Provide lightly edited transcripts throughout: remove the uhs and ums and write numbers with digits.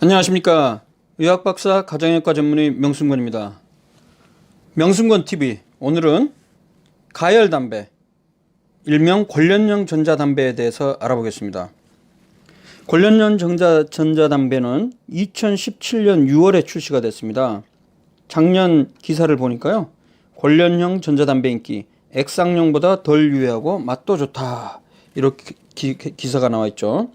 안녕하십니까. 의학박사 가정의학과 전문의 명승권입니다. 명승권TV, 오늘은 가열담배, 일명 관련형 전자담배에 대해서 알아보겠습니다. 관련형 전자담배는 2017년 6월에 출시가 됐습니다. 작년 기사를 보니까요, 관련형 전자담배 인기, 액상용보다 덜 유해하고 맛도 좋다, 이렇게 기사가 나와 있죠.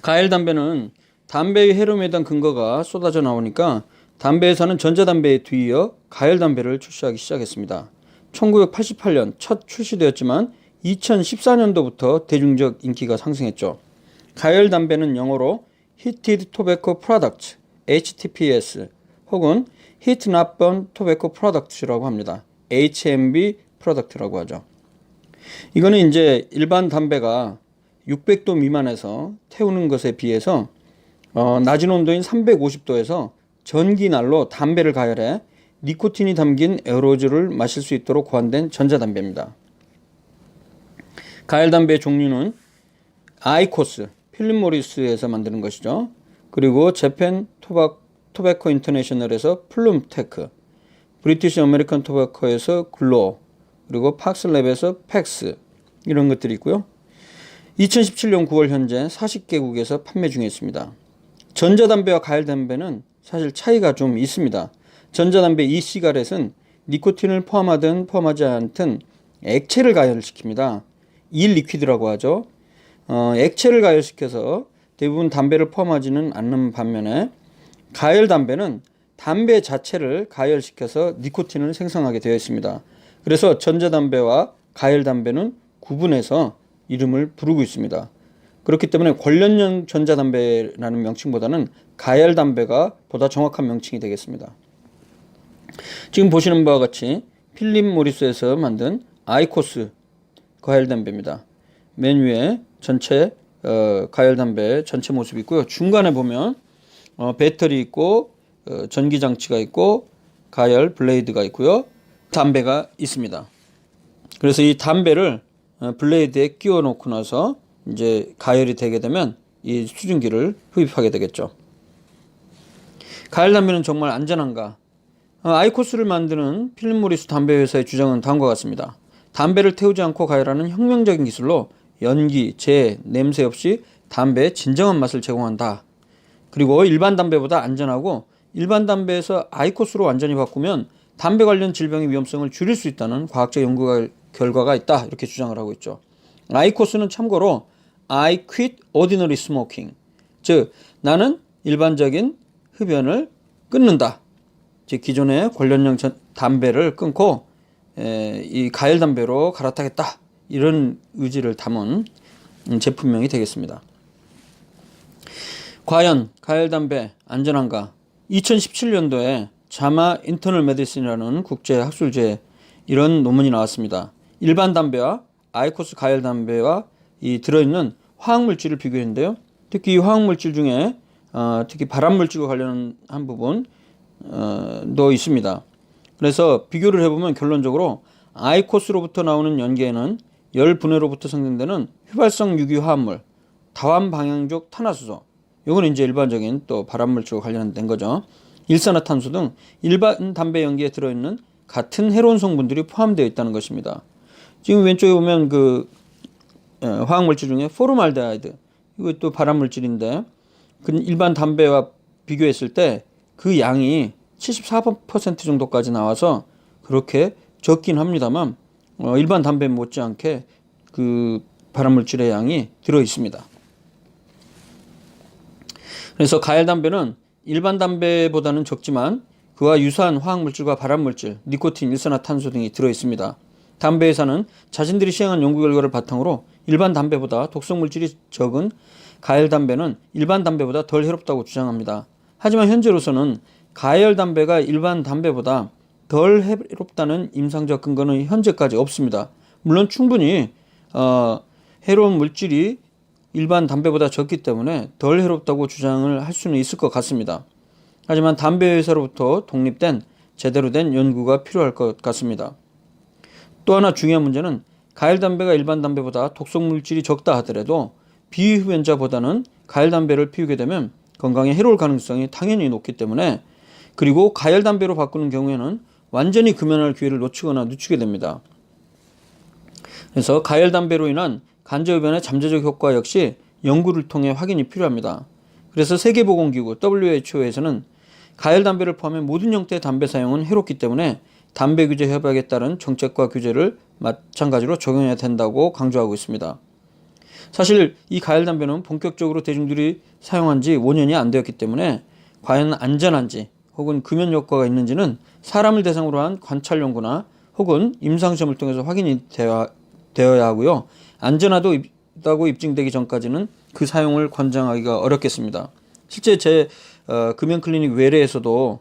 가열담배는 담배의 해로움에 대한 근거가 쏟아져 나오니까 담배 회사는 전자담배에 뒤이어 가열담배를 출시하기 시작했습니다. 1988년 첫 출시되었지만 2014년도부터 대중적 인기가 상승했죠. 가열담배는 영어로 Heated Tobacco Products, HTPS 혹은 Heat Not Burn Tobacco Products라고 합니다. HNB 프로덕트라고 하죠. 이거는 이제 일반 담배가 600도 미만에서 태우는 것에 비해서 낮은 온도인 350도에서 전기난로 담배를 가열해 니코틴이 담긴 에어로졸을 마실 수 있도록 고안된 전자담배입니다. 가열담배의 종류는 아이코스, 필립 모리스에서 만드는 것이죠. 그리고 재팬 토바코 인터내셔널에서 플룸테크, 브리티시 아메리칸 토바코에서 글로, 그리고 팍스랩에서 팩스, 이런 것들이 있고요. 2017년 9월 현재 40개국에서 판매 중에 있습니다. 전자담배와 가열담배는 사실 차이가 좀 있습니다. 전자담배 이시가렛은 니코틴을 포함하든 포함하지 않든 액체를 가열시킵니다. 일리퀴드라고 하죠. 액체를 가열시켜서 대부분 담배를 포함하지는 않는 반면에 가열담배는 담배 자체를 가열시켜서 니코틴을 생성하게 되어 있습니다. 그래서 전자담배와 가열담배는 구분해서 이름을 부르고 있습니다. 그렇기 때문에 관련형 전자담배라는 명칭보다는 가열담배가 보다 정확한 명칭이 되겠습니다. 지금 보시는 바와 같이 필립 모리스에서 만든 아이코스 가열담배입니다. 맨 위에 전체 가열담배 전체 모습이 있고요. 중간에 보면 배터리 있고 전기장치가 있고 가열 블레이드가 있고요. 담배가 있습니다. 그래서 이 담배를 블레이드에 끼워 놓고 나서 이제 가열이 되게 되면 이 수증기를 흡입하게 되겠죠. 가열담배는 정말 안전한가? 아이코스를 만드는 필립 모리스 담배 회사의 주장은 다음과 같습니다. 담배를 태우지 않고 가열하는 혁명적인 기술로 연기, 재, 냄새 없이 담배의 진정한 맛을 제공한다. 그리고 일반 담배보다 안전하고 일반 담배에서 아이코스로 완전히 바꾸면 담배 관련 질병의 위험성을 줄일 수 있다는 과학적 연구 결과가 있다. 이렇게 주장을 하고 있죠. 아이코스는 참고로 I quit ordinary smoking. 즉, 나는 일반적인 흡연을 끊는다. 즉, 기존의 관련형 담배를 끊고 이 가열담배로 갈아타겠다. 이런 의지를 담은 제품명이 되겠습니다. 과연 가열담배 안전한가? 2017년도에 자마 인터널 메디슨이라는 국제 학술지에 이런 논문이 나왔습니다. 일반 담배와 아이코스 가열담배와 이 들어있는 화학물질을 비교했는데요. 특히 이 화학물질 중에 특히 발암물질과 관련한 부분도 있습니다. 그래서 비교를 해보면 결론적으로 아이코스로부터 나오는 연기에는 열 분해로부터 생성되는 휘발성 유기 화합물, 다환 방향족 탄화수소, 이건 이제 일반적인 또 발암물질과 관련된 거죠. 일산화탄소 등 일반 담배 연기에 들어있는 같은 해로운 성분들이 포함되어 있다는 것입니다. 지금 왼쪽에 보면 그 화학물질 중에 포르말데하이드, 이것도 발암물질인데 일반 담배와 비교했을 때 그 양이 74% 정도까지 나와서 그렇게 적긴 합니다만 일반 담배 못지않게 그 발암물질의 양이 들어 있습니다. 그래서 가열담배는 일반 담배보다는 적지만 그와 유사한 화학물질과 발암물질, 니코틴, 일산화탄소 등이 들어 있습니다. 담배 회사는 자신들이 시행한 연구 결과를 바탕으로 일반 담배보다 독성물질이 적은 가열담배는 일반 담배보다 덜 해롭다고 주장합니다. 하지만 현재로서는 가열담배가 일반 담배보다 덜 해롭다는 임상적 근거는 현재까지 없습니다. 물론 충분히 해로운 물질이 일반 담배보다 적기 때문에 덜 해롭다고 주장을 할 수는 있을 것 같습니다. 하지만 담배 회사로부터 독립된 제대로 된 연구가 필요할 것 같습니다. 또 하나 중요한 문제는 가열담배가 일반 담배보다 독성물질이 적다 하더라도 비흡연자보다는 가열 담배를 피우게 되면 건강에 해로울 가능성이 당연히 높기 때문에, 그리고 가열 담배로 바꾸는 경우에는 완전히 금연할 기회를 놓치거나 늦추게 됩니다. 그래서 가열 담배로 인한 간접흡연의 잠재적 효과 역시 연구를 통해 확인이 필요합니다. 그래서 세계보건기구 WHO에서는 가열 담배를 포함해 모든 형태의 담배 사용은 해롭기 때문에 담배 규제 협약에 따른 정책과 규제를 마찬가지로 적용해야 된다고 강조하고 있습니다. 사실 이 가열 담배는 본격적으로 대중들이 사용한 지 5년이 안 되었기 때문에 과연 안전한지 혹은 금연 효과가 있는지는 사람을 대상으로 한 관찰 연구나 혹은 임상시험을 통해서 확인이 되어야 하고요. 안전하다고 입증되기 전까지는 그 사용을 권장하기가 어렵겠습니다. 실제 제 금연 클리닉 외래에서도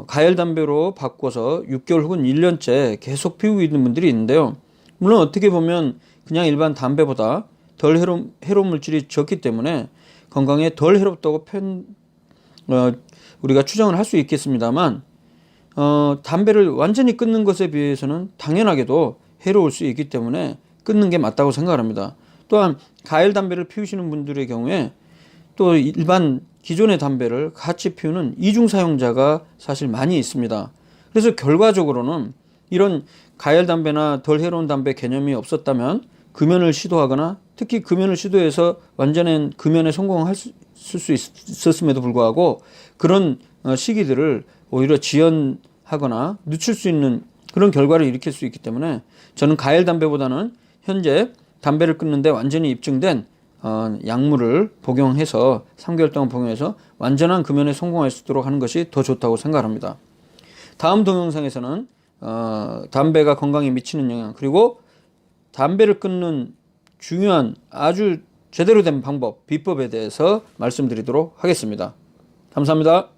가열 담배로 바꿔서 6개월 혹은 1년째 계속 피우고 있는 분들이 있는데요. 물론 어떻게 보면 그냥 일반 담배보다 덜 해로운 물질이 적기 때문에 건강에 덜 해롭다고 우리가 추정을 할 수 있겠습니다만, 담배를 완전히 끊는 것에 비해서는 당연하게도 해로울 수 있기 때문에 끊는 게 맞다고 생각합니다. 또한 가열 담배를 피우시는 분들의 경우에 또 일반 기존의 담배를 같이 피우는 이중 사용자가 사실 많이 있습니다. 그래서 결과적으로는 이런 가열 담배나 덜 해로운 담배 개념이 없었다면 금연을 시도하거나, 특히 금연을 시도해서 완전한 금연에 성공할 수 있었음에도 불구하고 그런 시기들을 오히려 지연하거나 늦출 수 있는 그런 결과를 일으킬 수 있기 때문에 저는 가열 담배보다는 현재 담배를 끊는데 완전히 입증된 약물을 복용해서 3개월 동안 복용해서 완전한 금연에 성공할 수 있도록 하는 것이 더 좋다고 생각합니다. 다음 동영상에서는 담배가 건강에 미치는 영향, 그리고 담배를 끊는 중요한 아주 제대로 된 방법, 비법에 대해서 말씀드리도록 하겠습니다. 감사합니다.